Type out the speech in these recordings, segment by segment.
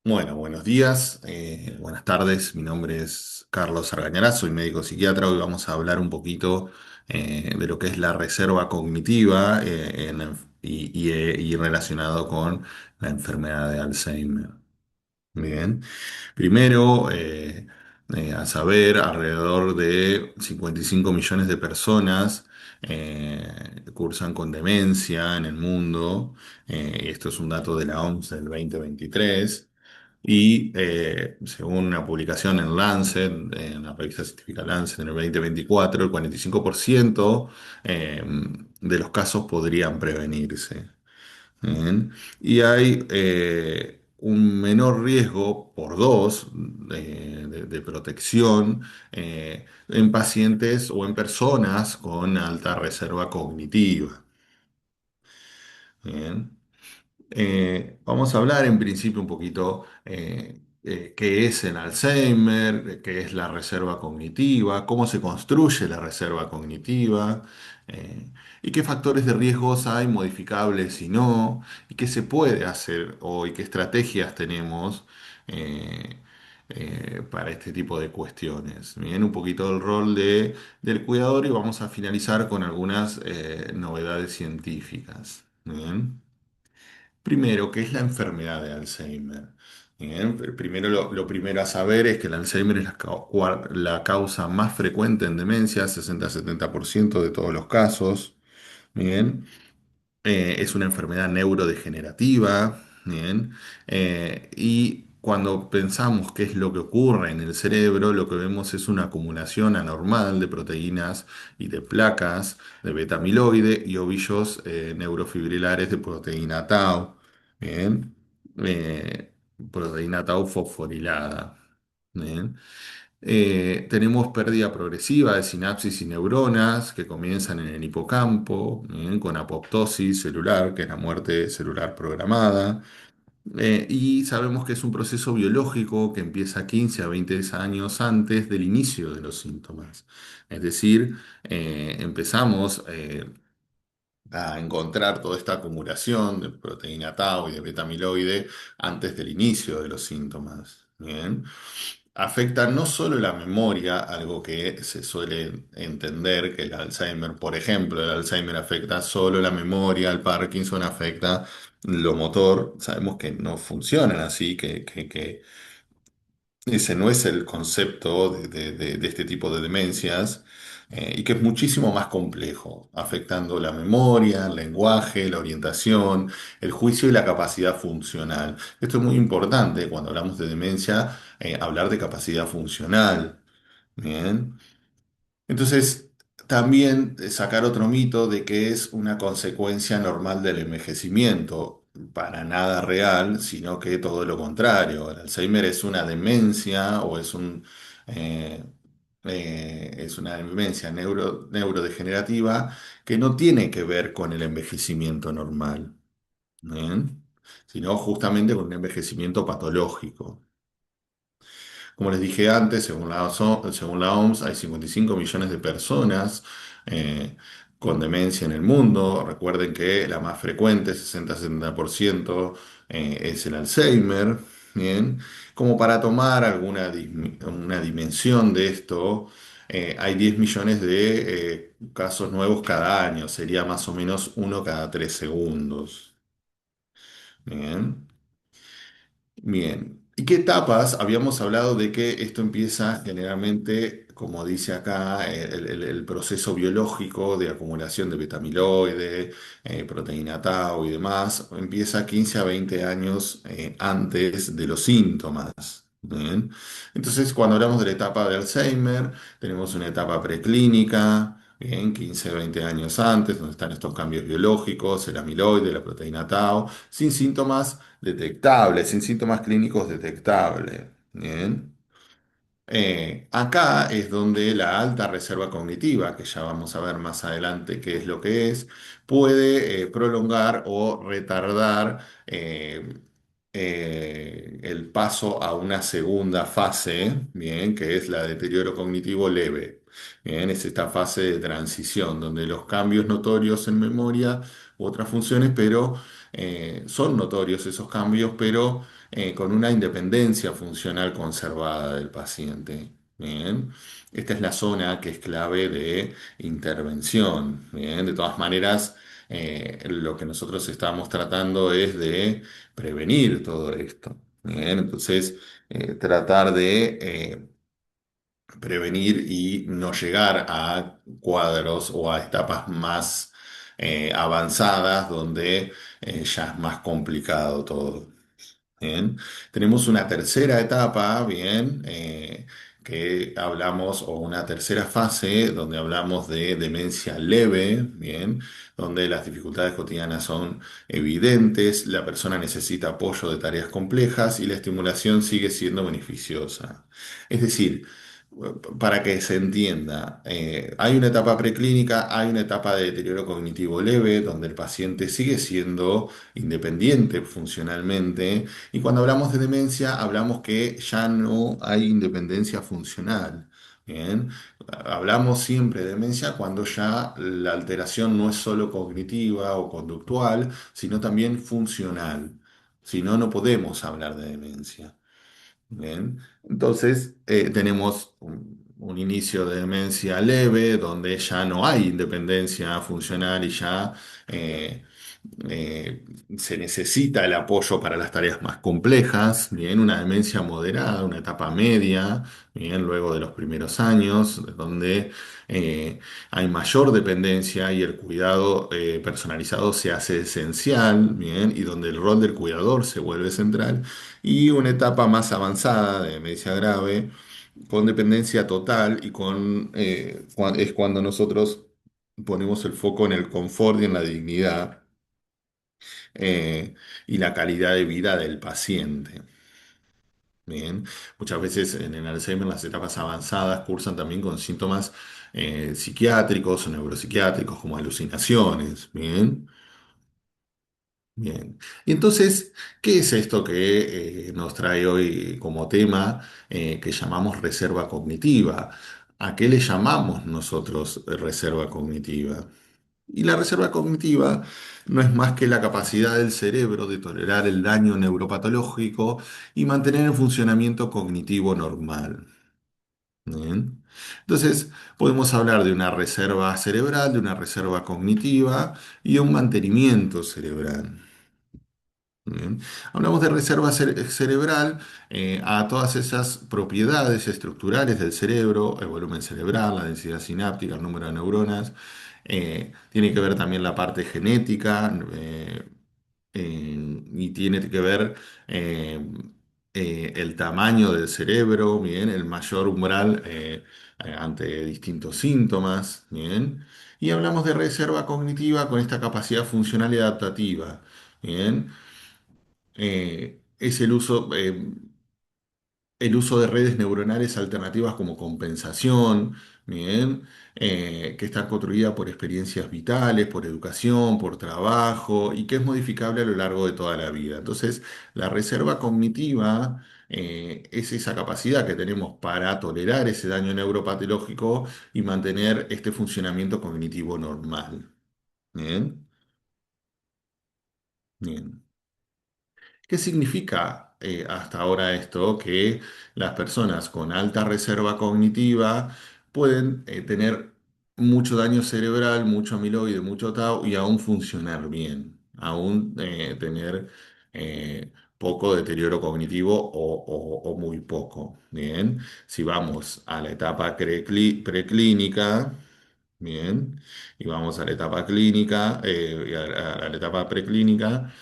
Bueno, buenos días, buenas tardes. Mi nombre es Carlos Argañarás, soy médico psiquiatra. Hoy vamos a hablar un poquito de lo que es la reserva cognitiva y relacionado con la enfermedad de Alzheimer. Bien, primero, a saber, alrededor de 55 millones de personas cursan con demencia en el mundo. Esto es un dato de la OMS del 2023. Y según una publicación en Lancet, en la revista científica Lancet en el 2024, el 45% de los casos podrían prevenirse. Bien. Y hay un menor riesgo por dos de protección en pacientes o en personas con alta reserva cognitiva. Bien. Vamos a hablar en principio un poquito qué es el Alzheimer, qué es la reserva cognitiva, cómo se construye la reserva cognitiva, y qué factores de riesgos hay modificables y no, y qué se puede hacer y qué estrategias tenemos eh, para este tipo de cuestiones. Bien, un poquito del rol del cuidador y vamos a finalizar con algunas novedades científicas. Bien. Primero, ¿qué es la enfermedad de Alzheimer? Bien, primero, lo primero a saber es que el Alzheimer es la causa más frecuente en demencia, 60-70% de todos los casos. Bien, es una enfermedad neurodegenerativa. Bien, y cuando pensamos qué es lo que ocurre en el cerebro, lo que vemos es una acumulación anormal de proteínas y de placas de beta amiloide y ovillos neurofibrilares de proteína tau. Bien, eh, proteína tau fosforilada. Bien. Tenemos pérdida progresiva de sinapsis y neuronas que comienzan en el hipocampo, bien, con apoptosis celular, que es la muerte celular programada. Y sabemos que es un proceso biológico que empieza 15 a 20 años antes del inicio de los síntomas. Es decir, empezamos a encontrar toda esta acumulación de proteína tau y de beta amiloide antes del inicio de los síntomas. Bien. Afecta no solo la memoria, algo que se suele entender que el Alzheimer, por ejemplo, el Alzheimer afecta solo la memoria, el Parkinson afecta lo motor. Sabemos que no funcionan así, que ese no es el concepto de este tipo de demencias, y que es muchísimo más complejo, afectando la memoria, el lenguaje, la orientación, el juicio y la capacidad funcional. Esto es muy importante cuando hablamos de demencia, hablar de capacidad funcional. Bien. Entonces, también sacar otro mito de que es una consecuencia normal del envejecimiento, para nada real, sino que todo lo contrario. El Alzheimer es una demencia o eh, es una demencia neurodegenerativa que no tiene que ver con el envejecimiento normal, ¿bien? Sino justamente con un envejecimiento patológico. Como les dije antes, según la OMS, hay 55 millones de personas con demencia en el mundo. Recuerden que la más frecuente, 60-70%, es el Alzheimer. Bien. Como para tomar una dimensión de esto, hay 10 millones de casos nuevos cada año. Sería más o menos uno cada 3 segundos. Bien. Bien. ¿Y qué etapas? Habíamos hablado de que esto empieza generalmente, como dice acá, el proceso biológico de acumulación de betamiloide, proteína tau y demás, empieza 15 a 20 años antes de los síntomas. Bien. Entonces, cuando hablamos de la etapa de Alzheimer, tenemos una etapa preclínica, bien, 15 a 20 años antes, donde están estos cambios biológicos, el amiloide, la proteína tau, sin síntomas detectables, sin síntomas clínicos detectables. Bien. Acá es donde la alta reserva cognitiva, que ya vamos a ver más adelante qué es lo que es, puede prolongar o retardar el paso a una segunda fase, bien, que es la de deterioro cognitivo leve. Bien, es esta fase de transición donde los cambios notorios en memoria u otras funciones, pero son notorios esos cambios, pero con una independencia funcional conservada del paciente. Bien, esta es la zona que es clave de intervención. Bien, de todas maneras, lo que nosotros estamos tratando es de prevenir todo esto. Bien, entonces, tratar de prevenir y no llegar a cuadros o a etapas más avanzadas donde ya es más complicado todo. Bien, tenemos una tercera etapa, bien, que hablamos, o una tercera fase donde hablamos de demencia leve, bien, donde las dificultades cotidianas son evidentes, la persona necesita apoyo de tareas complejas y la estimulación sigue siendo beneficiosa. Es decir, para que se entienda, hay una etapa preclínica, hay una etapa de deterioro cognitivo leve, donde el paciente sigue siendo independiente funcionalmente, y cuando hablamos de demencia, hablamos que ya no hay independencia funcional. Bien, hablamos siempre de demencia cuando ya la alteración no es solo cognitiva o conductual, sino también funcional. Si no, no podemos hablar de demencia. Bien, entonces tenemos un inicio de demencia leve donde ya no hay independencia funcional y ya eh, eh, se necesita el apoyo para las tareas más complejas. Bien, una demencia moderada, una etapa media, bien, luego de los primeros años, donde hay mayor dependencia y el cuidado personalizado se hace esencial, bien, y donde el rol del cuidador se vuelve central y una etapa más avanzada de demencia grave, con dependencia total y es cuando nosotros ponemos el foco en el confort y en la dignidad eh, y la calidad de vida del paciente. Bien, muchas veces en el Alzheimer las etapas avanzadas cursan también con síntomas psiquiátricos o neuropsiquiátricos como alucinaciones. Bien. Bien. Y entonces, ¿qué es esto que nos trae hoy como tema que llamamos reserva cognitiva? ¿A qué le llamamos nosotros reserva cognitiva? Y la reserva cognitiva no es más que la capacidad del cerebro de tolerar el daño neuropatológico y mantener el funcionamiento cognitivo normal. Bien. Entonces, podemos hablar de una reserva cerebral, de una reserva cognitiva y de un mantenimiento cerebral. Bien. Hablamos de reserva cerebral a todas esas propiedades estructurales del cerebro, el volumen cerebral, la densidad sináptica, el número de neuronas. Tiene que ver también la parte genética y tiene que ver eh, el tamaño del cerebro, bien, el mayor umbral ante distintos síntomas, bien. Y hablamos de reserva cognitiva con esta capacidad funcional y adaptativa. Bien, es el uso de redes neuronales alternativas como compensación, bien, que está construida por experiencias vitales, por educación, por trabajo y que es modificable a lo largo de toda la vida. Entonces, la reserva cognitiva es esa capacidad que tenemos para tolerar ese daño neuropatológico y mantener este funcionamiento cognitivo normal. Bien, bien. ¿Qué significa hasta ahora esto? Que las personas con alta reserva cognitiva pueden tener mucho daño cerebral, mucho amiloide, mucho tau y aún funcionar bien, aún tener poco deterioro cognitivo o muy poco. Bien, si vamos a la etapa preclínica, bien, y vamos a la etapa clínica, a la etapa preclínica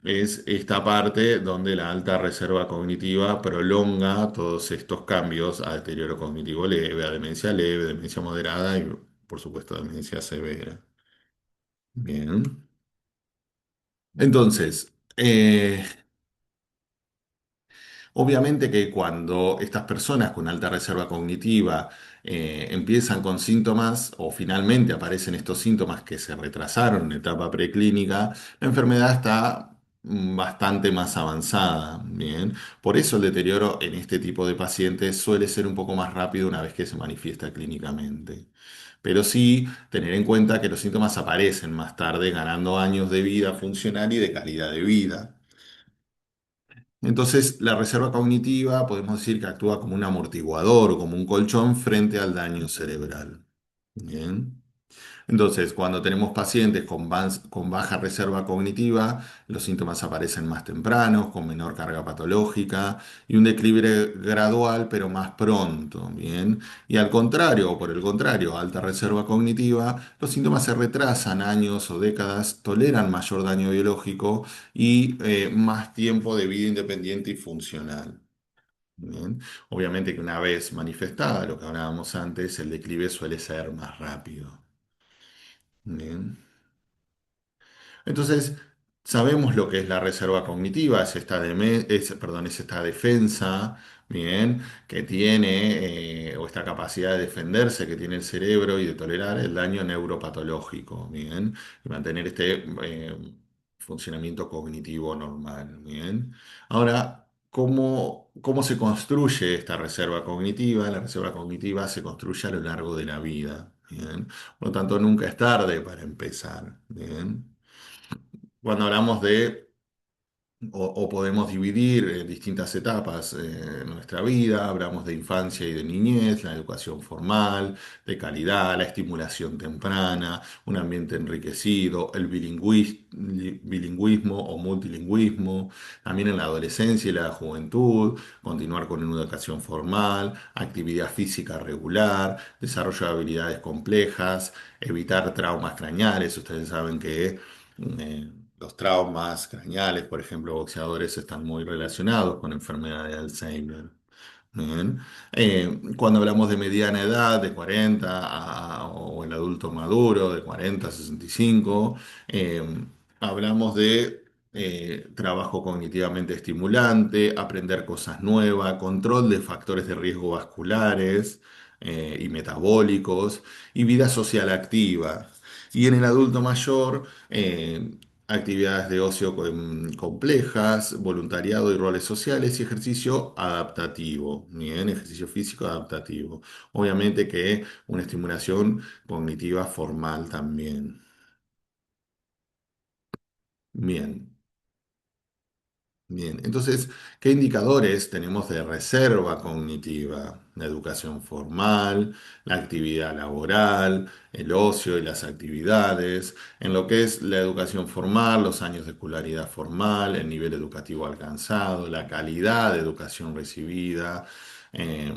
es esta parte donde la alta reserva cognitiva prolonga todos estos cambios a deterioro cognitivo leve, demencia moderada y, por supuesto, demencia severa. Bien. Entonces, obviamente que cuando estas personas con alta reserva cognitiva empiezan con síntomas o finalmente aparecen estos síntomas que se retrasaron en etapa preclínica, la enfermedad está bastante más avanzada, ¿bien? Por eso el deterioro en este tipo de pacientes suele ser un poco más rápido una vez que se manifiesta clínicamente. pero sí tener en cuenta que los síntomas aparecen más tarde, ganando años de vida funcional y de calidad de vida. Entonces, la reserva cognitiva podemos decir que actúa como un amortiguador o como un colchón frente al daño cerebral. Bien. Entonces, cuando tenemos pacientes con baja reserva cognitiva, los síntomas aparecen más tempranos, con menor carga patológica y un declive gradual, pero más pronto, ¿bien? Y al contrario, o por el contrario, alta reserva cognitiva, los síntomas se retrasan años o décadas, toleran mayor daño biológico y más tiempo de vida independiente y funcional. Bien. Obviamente que una vez manifestada, lo que hablábamos antes, el declive suele ser más rápido. Bien. Entonces, sabemos lo que es la reserva cognitiva, es esta defensa, bien, que tiene, o esta capacidad de defenderse que tiene el cerebro y de tolerar el daño neuropatológico, bien, y mantener este funcionamiento cognitivo normal, bien. Ahora, ¿cómo se construye esta reserva cognitiva? La reserva cognitiva se construye a lo largo de la vida, bien. Por lo tanto, nunca es tarde para empezar, bien. Cuando hablamos de, o podemos dividir en distintas etapas en nuestra vida, hablamos de infancia y de niñez, la educación formal, de calidad, la estimulación temprana, un ambiente enriquecido, el bilingüismo o multilingüismo, también en la adolescencia y la juventud, continuar con una educación formal, actividad física regular, desarrollo de habilidades complejas, evitar traumas craneales. Ustedes saben que los traumas craneales, por ejemplo, boxeadores, están muy relacionados con enfermedad de Alzheimer. Bien. Cuando hablamos de mediana edad, de 40 o el adulto maduro, de 40 a 65, eh, hablamos de trabajo cognitivamente estimulante, aprender cosas nuevas, control de factores de riesgo vasculares y metabólicos y vida social activa. Y en el adulto mayor, actividades de ocio complejas, voluntariado y roles sociales y ejercicio adaptativo, bien, ejercicio físico adaptativo. Obviamente que una estimulación cognitiva formal también. Bien. Bien, entonces, ¿qué indicadores tenemos de reserva cognitiva? La educación formal, la actividad laboral, el ocio y las actividades. En lo que es la educación formal, los años de escolaridad formal, el nivel educativo alcanzado, la calidad de educación recibida. eh,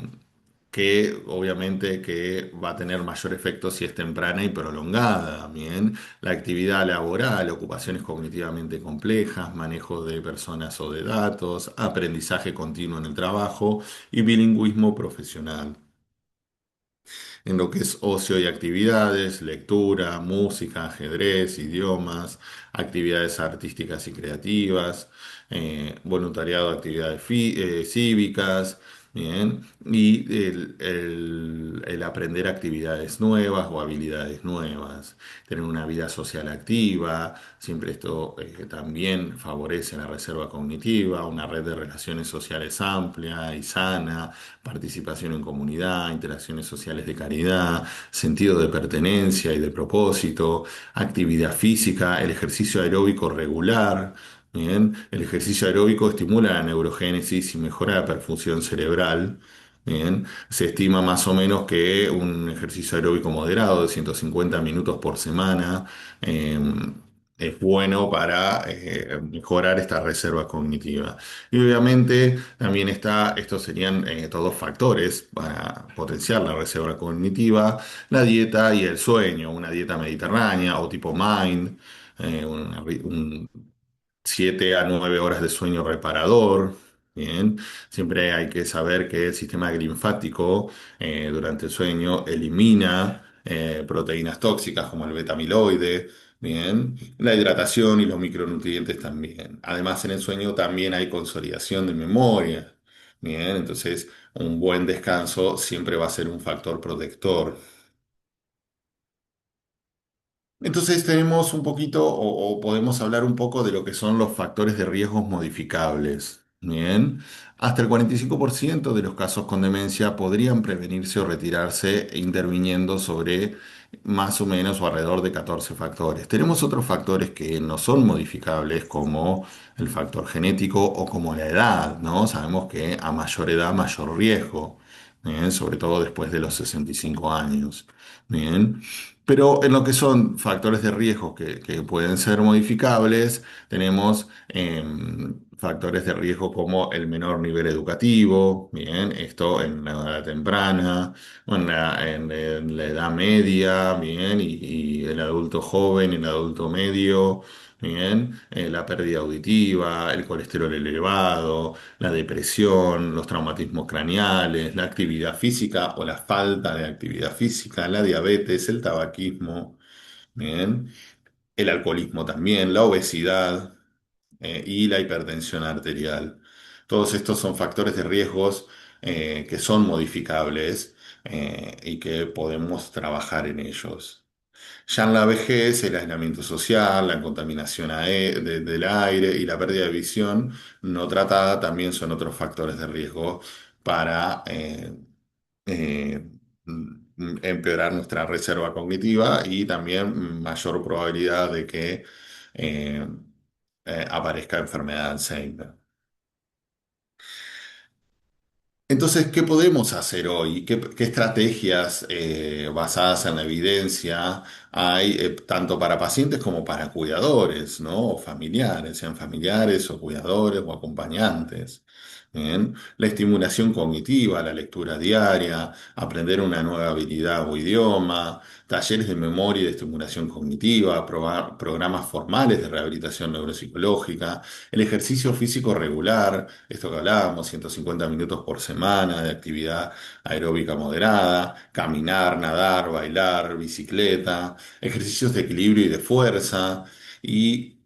que obviamente que va a tener mayor efecto si es temprana y prolongada, bien, la actividad laboral, ocupaciones cognitivamente complejas, manejo de personas o de datos, aprendizaje continuo en el trabajo y bilingüismo profesional. En lo que es ocio y actividades, lectura, música, ajedrez, idiomas, actividades artísticas y creativas, voluntariado, actividades cívicas, bien, y el aprender actividades nuevas o habilidades nuevas, tener una vida social activa, siempre esto también favorece la reserva cognitiva, una red de relaciones sociales amplia y sana, participación en comunidad, interacciones sociales de caridad, sentido de pertenencia y de propósito, actividad física, el ejercicio aeróbico regular. Bien, el ejercicio aeróbico estimula la neurogénesis y mejora la perfusión cerebral. Bien, se estima más o menos que un ejercicio aeróbico moderado de 150 minutos por semana eh, es bueno para mejorar esta reserva cognitiva. Y obviamente también está, estos serían todos factores para potenciar la reserva cognitiva, la dieta y el sueño, una dieta mediterránea o tipo MIND, un 7 a 9 horas de sueño reparador. Bien, siempre hay que saber que el sistema linfático durante el sueño elimina proteínas tóxicas como el beta-amiloide. Bien, la hidratación y los micronutrientes también. Además, en el sueño también hay consolidación de memoria. Bien, entonces un buen descanso siempre va a ser un factor protector. Entonces tenemos un poquito, o podemos hablar un poco de lo que son los factores de riesgos modificables. Bien, hasta el 45% de los casos con demencia podrían prevenirse o retirarse interviniendo sobre más o menos o alrededor de 14 factores. Tenemos otros factores que no son modificables como el factor genético o como la edad, ¿no? Sabemos que a mayor edad, mayor riesgo, ¿bien? Sobre todo después de los 65 años, ¿bien? Pero en lo que son factores de riesgo que pueden ser modificables, tenemos factores de riesgo como el menor nivel educativo, bien, esto en la edad temprana, o en la edad media, bien, y el adulto joven, el adulto medio, bien, la pérdida auditiva, el colesterol elevado, la depresión, los traumatismos craneales, la actividad física o la falta de actividad física, la diabetes, el tabaquismo, bien, el alcoholismo también, la obesidad y la hipertensión arterial. Todos estos son factores de riesgos que son modificables y que podemos trabajar en ellos. Ya en la vejez, el aislamiento social, la contaminación del aire y la pérdida de visión no tratada también son otros factores de riesgo para eh, empeorar nuestra reserva cognitiva y también mayor probabilidad de que eh, aparezca enfermedad de Alzheimer. Entonces, ¿qué podemos hacer hoy? ¿Qué estrategias basadas en la evidencia hay tanto para pacientes como para cuidadores, ¿no? O familiares, sean familiares o cuidadores o acompañantes. Bien. La estimulación cognitiva, la lectura diaria, aprender una nueva habilidad o idioma, talleres de memoria y de estimulación cognitiva, programas formales de rehabilitación neuropsicológica, el ejercicio físico regular, esto que hablábamos, 150 minutos por semana de actividad aeróbica moderada, caminar, nadar, bailar, bicicleta, ejercicios de equilibrio y de fuerza, y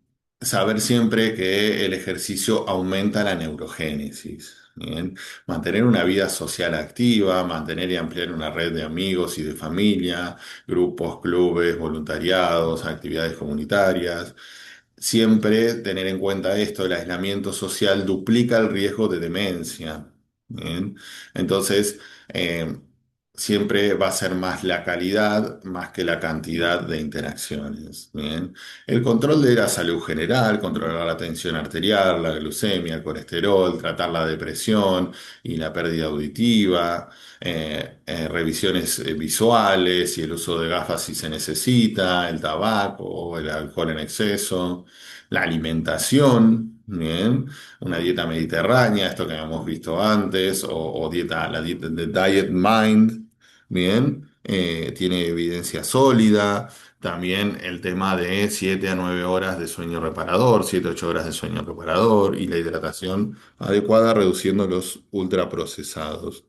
saber siempre que el ejercicio aumenta la neurogénesis. Bien. Mantener una vida social activa, mantener y ampliar una red de amigos y de familia, grupos, clubes, voluntariados, actividades comunitarias. Siempre tener en cuenta esto, el aislamiento social duplica el riesgo de demencia. ¿Bien? Entonces, eh, siempre va a ser más la calidad más que la cantidad de interacciones. ¿Bien? El control de la salud general, controlar la tensión arterial, la glucemia, el colesterol, tratar la depresión y la pérdida auditiva, revisiones visuales y el uso de gafas si se necesita, el tabaco o el alcohol en exceso, la alimentación, bien, una dieta mediterránea, esto que habíamos visto antes, o dieta, la dieta de Diet Mind, bien, tiene evidencia sólida. También el tema de 7 a 9 horas de sueño reparador, 7 a 8 horas de sueño reparador y la hidratación adecuada reduciendo los ultraprocesados.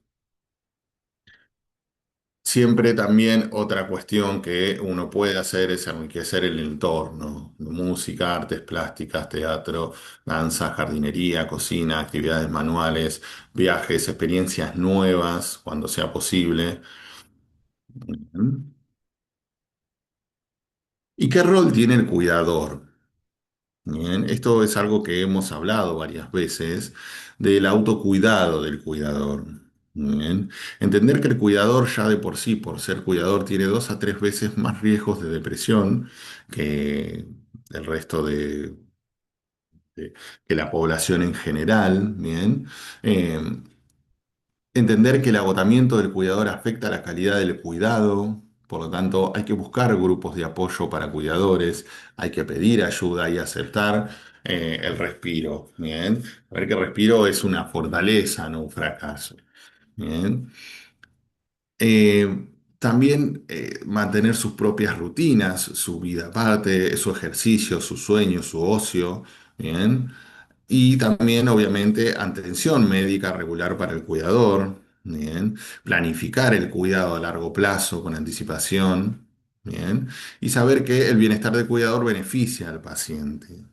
Siempre también otra cuestión que uno puede hacer es enriquecer el entorno, música, artes plásticas, teatro, danza, jardinería, cocina, actividades manuales, viajes, experiencias nuevas cuando sea posible. ¿Y qué rol tiene el cuidador? Bien, esto es algo que hemos hablado varias veces del autocuidado del cuidador. Bien. Entender que el cuidador ya de por sí, por ser cuidador, tiene 2 a 3 veces más riesgos de depresión que el resto de- que la población en general. Bien. Eh, Entender que el agotamiento del cuidador afecta la calidad del cuidado, por lo tanto hay que buscar grupos de apoyo para cuidadores, hay que pedir ayuda y aceptar el respiro. Bien, a ver que el respiro es una fortaleza, no un fracaso. Bien. También mantener sus propias rutinas, su vida aparte, su ejercicio, su sueño, su ocio. Bien. Y también, obviamente, atención médica regular para el cuidador, bien, planificar el cuidado a largo plazo con anticipación, bien, y saber que el bienestar del cuidador beneficia al paciente,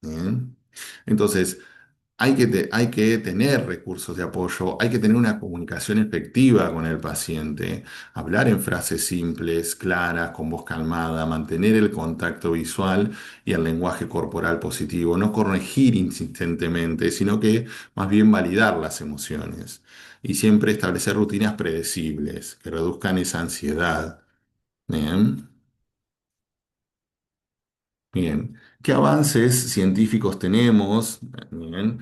bien. Entonces, hay que tener recursos de apoyo, hay que tener una comunicación efectiva con el paciente, hablar en frases simples, claras, con voz calmada, mantener el contacto visual y el lenguaje corporal positivo, no corregir insistentemente, sino que más bien validar las emociones y siempre establecer rutinas predecibles que reduzcan esa ansiedad. Bien. Bien, ¿qué avances científicos tenemos? Bien,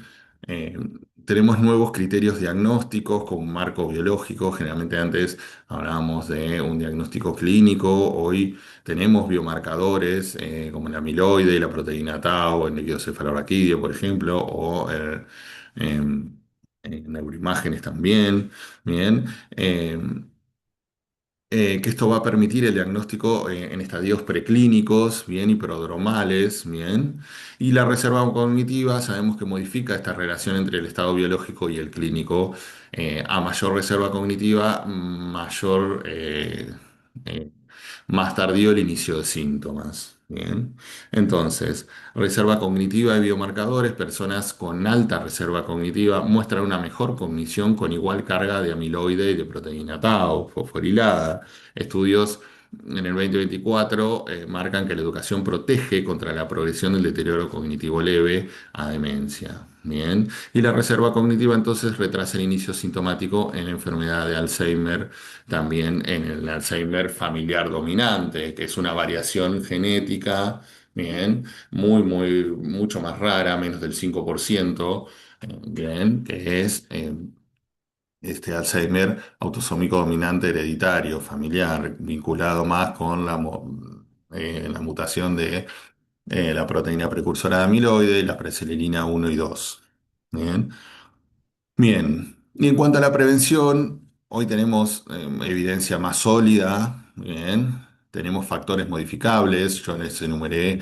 eh, tenemos nuevos criterios diagnósticos con un marco biológico. Generalmente antes hablábamos de un diagnóstico clínico. Hoy tenemos biomarcadores como el amiloide, la proteína tau, el líquido cefalorraquídeo, por ejemplo, o neuroimágenes también. Bien. eh, que esto va a permitir el diagnóstico en estadios preclínicos, bien, y prodromales, bien. Y la reserva cognitiva sabemos que modifica esta relación entre el estado biológico y el clínico. A mayor reserva cognitiva, mayor, más tardío el inicio de síntomas, bien. Entonces, reserva cognitiva y biomarcadores, personas con alta reserva cognitiva muestran una mejor cognición con igual carga de amiloide y de proteína tau, fosforilada. Estudios en el 2024 marcan que la educación protege contra la progresión del deterioro cognitivo leve a demencia. Bien. Y la reserva cognitiva entonces retrasa el inicio sintomático en la enfermedad de Alzheimer, también en el Alzheimer familiar dominante, que es una variación genética, bien, mucho más rara, menos del 5%, bien, que es este Alzheimer autosómico dominante hereditario, familiar, vinculado más con la mutación de la proteína precursora de amiloide y la preselirina 1 y 2. Bien. Bien, y en cuanto a la prevención, hoy tenemos evidencia más sólida, bien, tenemos factores modificables, yo les enumeré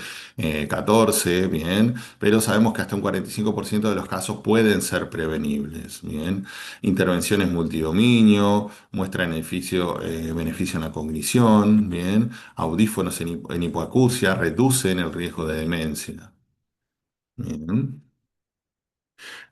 14, bien, pero sabemos que hasta un 45% de los casos pueden ser prevenibles, bien. Intervenciones multidominio, muestra beneficio en la cognición, bien, audífonos en hipoacusia reducen el riesgo de demencia, bien.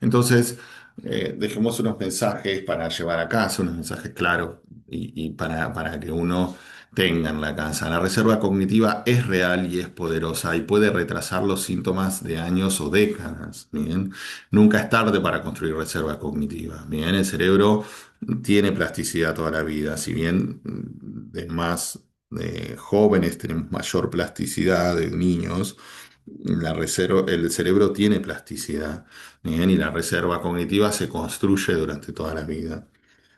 Entonces, dejemos unos mensajes para llevar a casa, unos mensajes claros y para que uno tenga en la casa. La reserva cognitiva es real y es poderosa y puede retrasar los síntomas de años o décadas. Bien, nunca es tarde para construir reserva cognitiva. Bien, el cerebro tiene plasticidad toda la vida, si bien de más jóvenes tenemos mayor plasticidad de niños. El cerebro tiene plasticidad, bien, y la reserva cognitiva se construye durante toda la vida.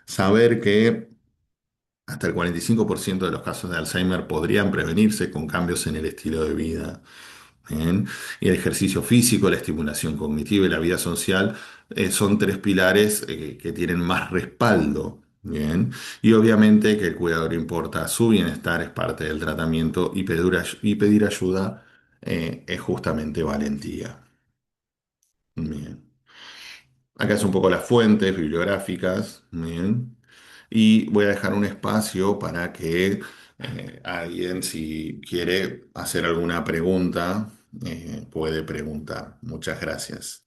Saber que hasta el 45% de los casos de Alzheimer podrían prevenirse con cambios en el estilo de vida. Bien. Y el ejercicio físico, la estimulación cognitiva y la vida social son tres pilares que tienen más respaldo. Bien. Y obviamente que el cuidador importa su bienestar, es parte del tratamiento y pedir ayuda es justamente valentía. Bien. Acá es un poco las fuentes bibliográficas. Bien. Y voy a dejar un espacio para que alguien, si quiere hacer alguna pregunta, puede preguntar. Muchas gracias.